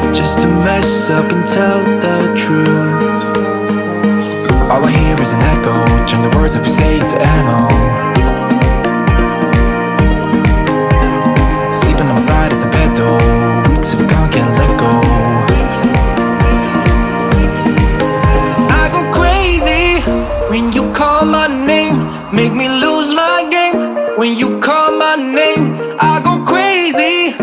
enough just to mess up and tell the truth. All I hear is an echo, turn the words that we say into ammo. Sleeping on the side of the bed though, weeks of gone can't let go. I go crazy when you call my name, make me lose my game. When you call my name, I go crazy,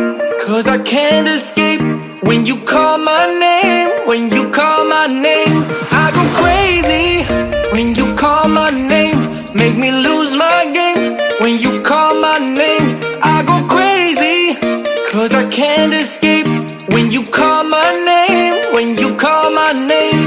cause I can't escape. When you call my name, when you call my name, I go crazy. When you call my name, make me lose my game. When you call my name, I go crazy, cause I can't escape. When you call my name, when you call my name.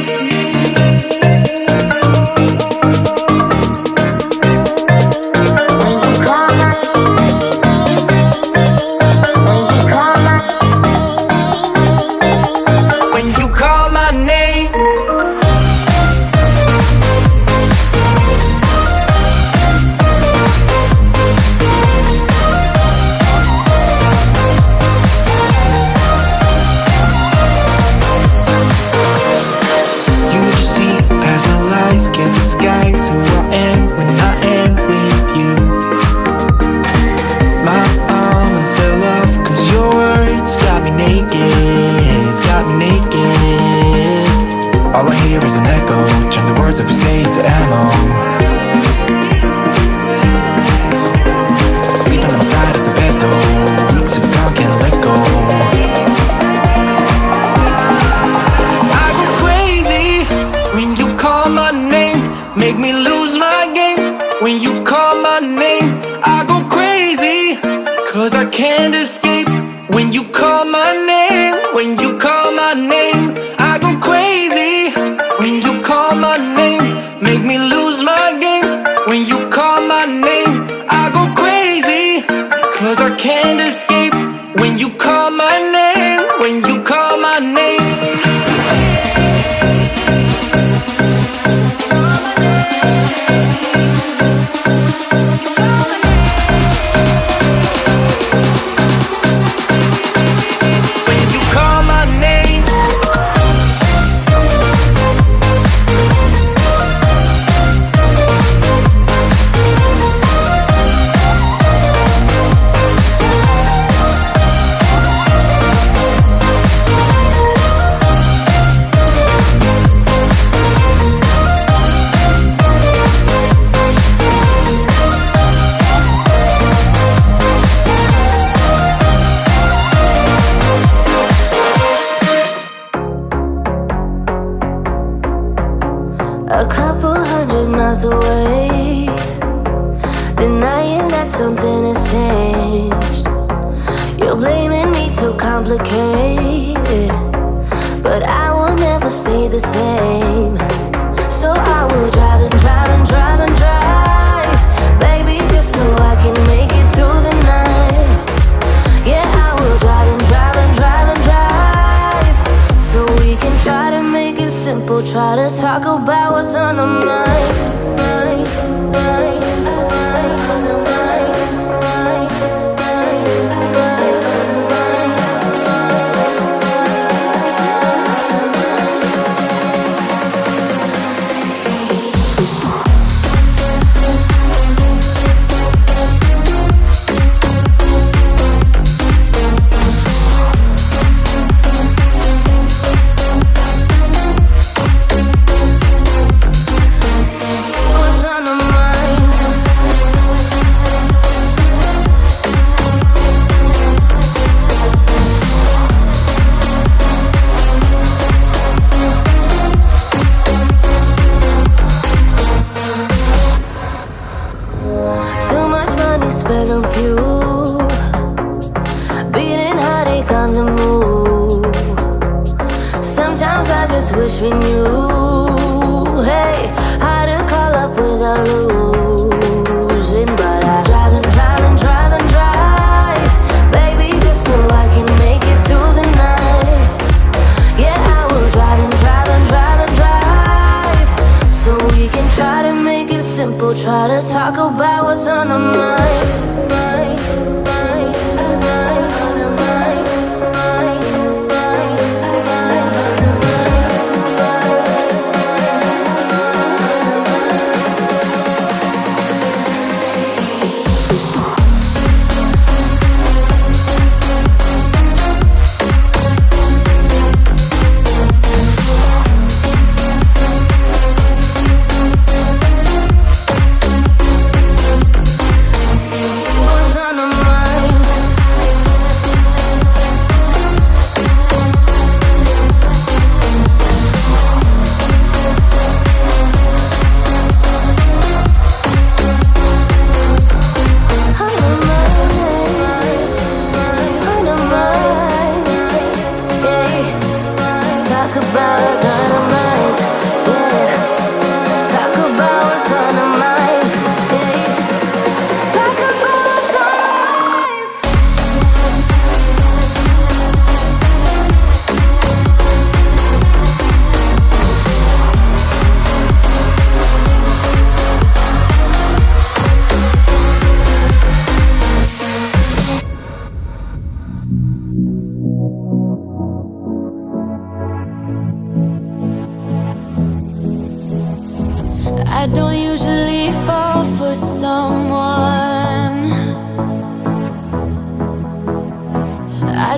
Try to talk about what's on our mind.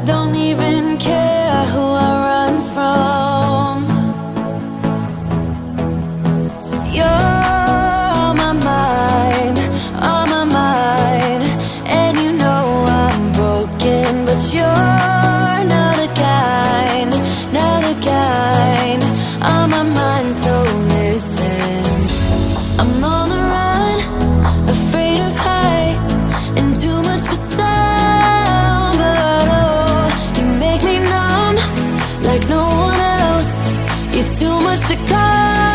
don't even care who I run from. You're on my mind, on my mind. And you know I'm broken, but you're not the kind, not the kind. On my mind, so listen. I'm on the run, afraid of heights, and too much for sound. But oh, you make me numb like no one else. You're too much to call.